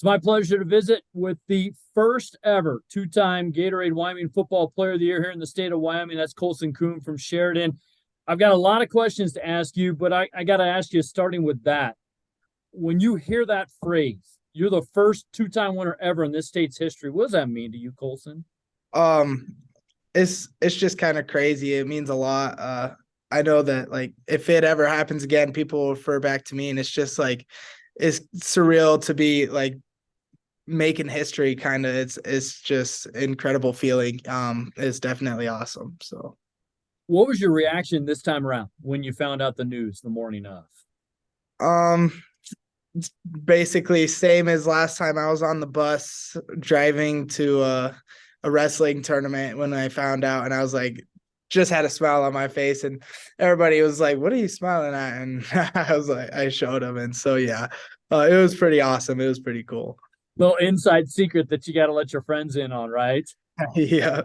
It's my pleasure to visit with the first ever two-time Gatorade Wyoming Football Player of the Year here in the state of Wyoming. That's Colson Coon from Sheridan. I've got a lot of questions to ask you, but I got to ask you, starting with that. When you hear that phrase, you're the first two-time winner ever in this state's history. What does that mean to you, Colson? Um, it's just kind of crazy. It means a lot. I know that like if it ever happens again, people will refer back to me, and it's just like it's surreal to be like making history. Kind of, it's just incredible feeling. It's definitely awesome. So, What was your reaction this time around when you found out the news the morning of? um, it's basically same as last time. I was on the bus driving to a wrestling tournament when I found out, and I was like, just had a smile on my face, and everybody was like, "What are you smiling at?" And I was like, I showed them, and so yeah, it was pretty awesome. It was pretty cool. Little inside secret that you got to let your friends in on, right? Yeah.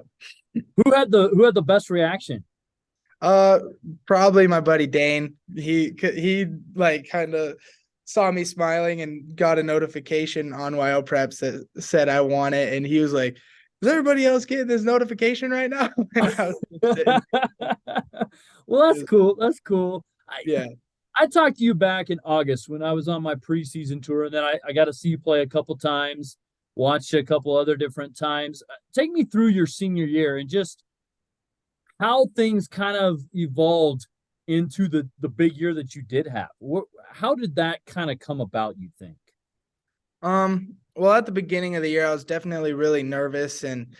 Who had the best reaction? Uh, Probably my buddy Dane. He like kind of saw me smiling and got a notification on Wyopreps that said I won it, and he was like, "Is everybody else getting this notification right now?" And I was, Well, that's cool. That's cool. yeah. I talked to you back in August when I was on my preseason tour, and then I got to see you play a couple times, watch a couple other different times. Take me through your senior year and just how things kind of evolved into the big year that you did have. How did that kind of come about, you think? Well, at the beginning of the year, I was definitely really nervous and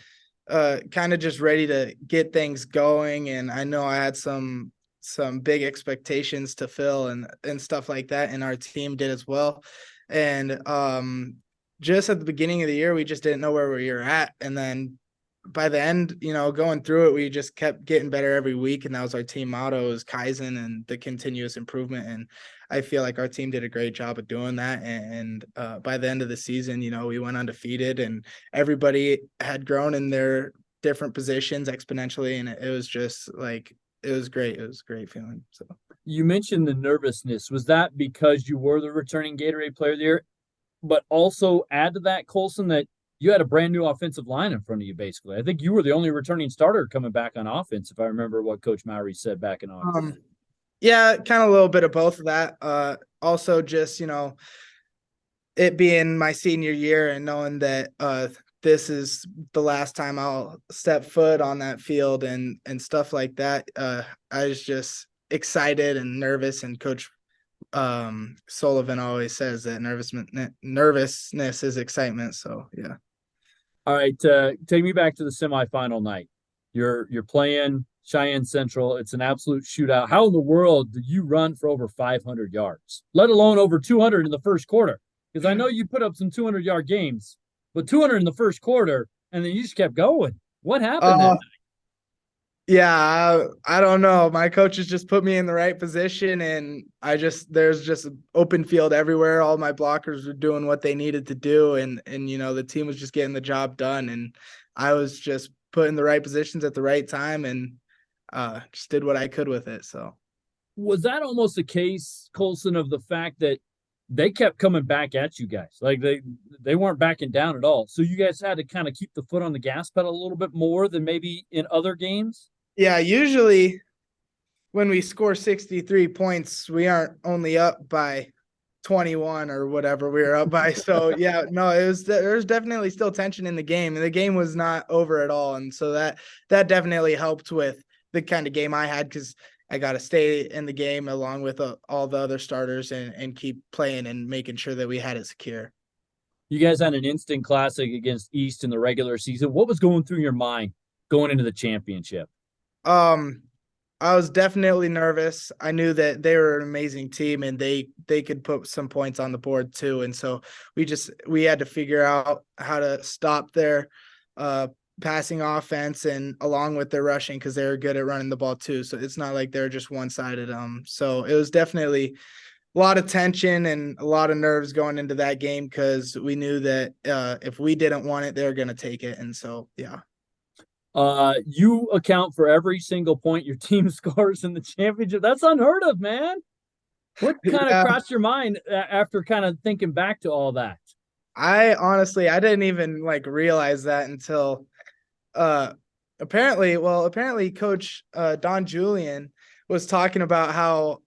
kind of just ready to get things going. And I know I had some big expectations to fill and stuff like that, and our team did as well. And just at the beginning of the year, we just didn't know where we were at. And then by the end, going through it, we just kept getting better every week. And that was our team motto, is Kaizen and the continuous improvement. And I feel like our team did a great job of doing that. And by the end of the season, we went undefeated, and everybody had grown in their different positions exponentially. And it was just like, it was great. It was a great feeling. So You mentioned the nervousness. Was that because you were the returning Gatorade Player of the Year, but also add to that, Colson, that you had a brand new offensive line in front of you, basically? I think you were the only returning starter coming back on offense, if I remember what Coach Mowry said back in August. yeah, kind of a little bit of both of that. Also just, it being my senior year and knowing that this is the last time I'll step foot on that field and stuff like that. I was just excited and nervous, and Coach Sullivan always says that nervousness is excitement. So yeah. All right, take me back to the semifinal night. You're playing Cheyenne Central. It's an absolute shootout. How in the world did you run for over 500 yards, let alone over 200 in the first quarter? Because I know you put up some 200-yard games, but 200 in the first quarter, and then you just kept going. What happened that Uh, night? Yeah, I don't know. My coaches just put me in the right position, and there's just open field everywhere. All my blockers were doing what they needed to do, and the team was just getting the job done, and I was just put in the right positions at the right time, and just did what I could with it. So Was that almost a case, Colson, of the fact that they kept coming back at you guys? Like they weren't backing down at all. So you guys had to kind of keep the foot on the gas pedal a little bit more than maybe in other games? yeah, usually when we score 63 points, we aren't only up by 21 or whatever we were up by. So yeah, no, there's definitely still tension in the game, and the game was not over at all. And so that definitely helped with the kind of game I had, because I got to stay in the game along with all the other starters and keep playing and making sure that we had it secure. You guys had an instant classic against East in the regular season. What was going through your mind going into the championship? Um, I was definitely nervous. I knew that they were an amazing team, and they could put some points on the board too. And so we had to figure out how to stop their passing offense and along with their rushing, because they were good at running the ball too. So it's not like they're just one-sided. So it was definitely a lot of tension and a lot of nerves going into that game, because we knew that if we didn't want it, they were going to take it. And so yeah. You account for every single point your team scores in the championship. That's unheard of, man. What kind of Yeah. crossed your mind after kind of thinking back to all that? I didn't even like realize that until uh apparently Coach Don Julian was talking about how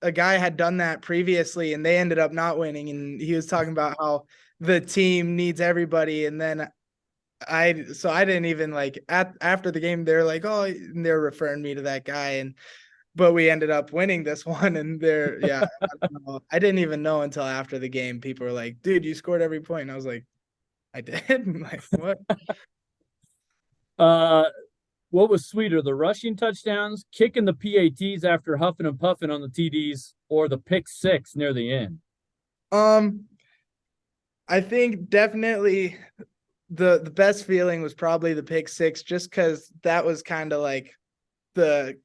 a guy had done that previously and they ended up not winning, and he was talking about how the team needs everybody. And then I didn't even like after the game they're like, oh, and they're referring me to that guy, and but we ended up winning this one. And they're, yeah, I don't know. I didn't even know until after the game. People were like, dude, you scored every point. And I was like, I did. I'm like, what? Uh, what was sweeter, the rushing touchdowns, kicking the PATs after huffing and puffing on the TDs, or the pick six near the end? Um, I think definitely the best feeling was probably the pick six, just because that was kind of like the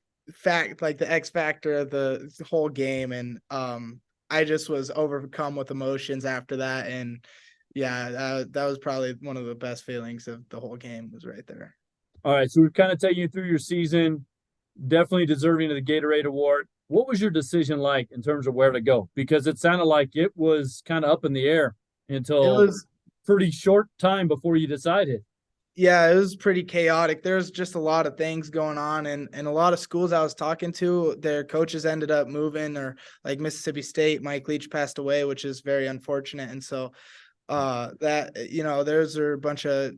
like the X factor of the whole game. And I just was overcome with emotions after that. And yeah, that was probably one of the best feelings of the whole game, was right there. All right, so we've kind of taken you through your season, definitely deserving of the Gatorade Award. What was your decision like in terms of where to go? Because it sounded like it was kind of up in the air It until was, pretty short time before you decided. yeah, it was pretty chaotic. There's just a lot of things going on, and a lot of schools I was talking to, their coaches ended up moving, or like Mississippi State, Mike Leach passed away, which is very unfortunate. And so that, there's a bunch of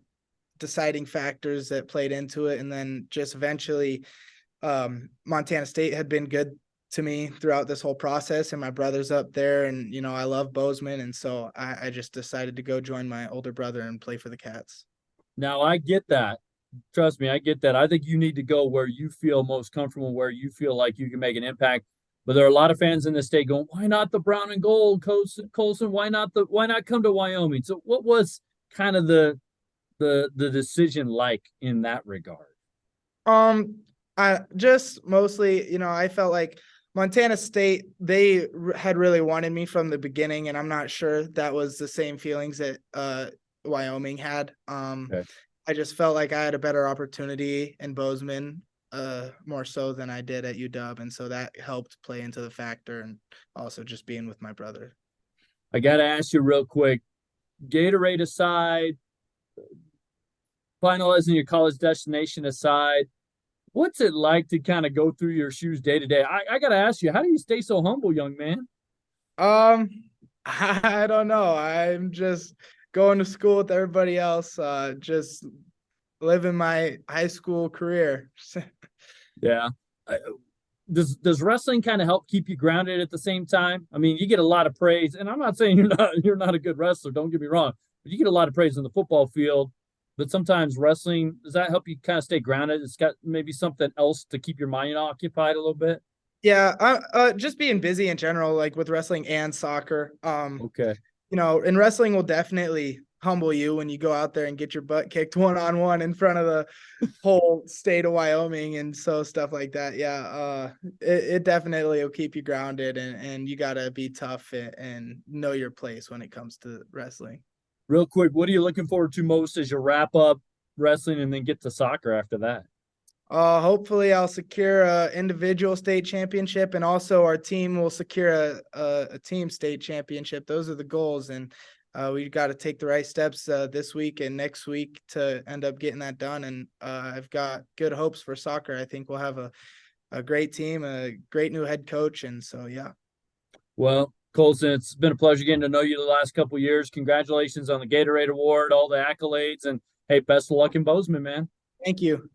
deciding factors that played into it. And then just eventually Montana State had been good to me throughout this whole process, and my brother's up there, and I love Bozeman, and so I just decided to go join my older brother and play for the Cats. Now, I get that. Trust me, I get that. I think you need to go where you feel most comfortable, where you feel like you can make an impact. But there are a lot of fans in the state going, "Why not the brown and gold, Colson? Why not come to Wyoming?" So, what was kind of the decision like in that regard? Um, I just mostly, I felt like Montana State, they had really wanted me from the beginning, and I'm not sure that was the same feelings that Wyoming had. Okay. I just felt like I had a better opportunity in Bozeman, more so than I did at UW, and so that helped play into the factor, and also just being with my brother. I got to ask you real quick, Gatorade aside, finalizing your college destination aside, what's it like to kind of go through your shoes day to day? I got to ask you, how do you stay so humble, young man? Um, I don't know. I'm just going to school with everybody else, just living my high school career. Yeah. Does wrestling kind of help keep you grounded at the same time? I mean, you get a lot of praise, and I'm not saying you're not a good wrestler. Don't get me wrong, but you get a lot of praise in the football field. But sometimes wrestling, does that help you kind of stay grounded? It's got maybe something else to keep your mind occupied a little bit. Yeah, just being busy in general, like with wrestling and soccer. Okay. And wrestling will definitely humble you when you go out there and get your butt kicked one-on-one in front of the whole state of Wyoming, and so stuff like that. Yeah, it definitely will keep you grounded, and you gotta be tough and know your place when it comes to wrestling. Real quick, what are you looking forward to most as you wrap up wrestling and then get to soccer after that? Hopefully I'll secure a individual state championship, and also our team will secure a team state championship. Those are the goals, and we got to take the right steps this week and next week to end up getting that done. And I've got good hopes for soccer. I think we'll have a great team, a great new head coach, and so yeah. Well, Colson, it's been a pleasure getting to know you the last couple of years. Congratulations on the Gatorade Award, all the accolades, and hey, best of luck in Bozeman, man. Thank you.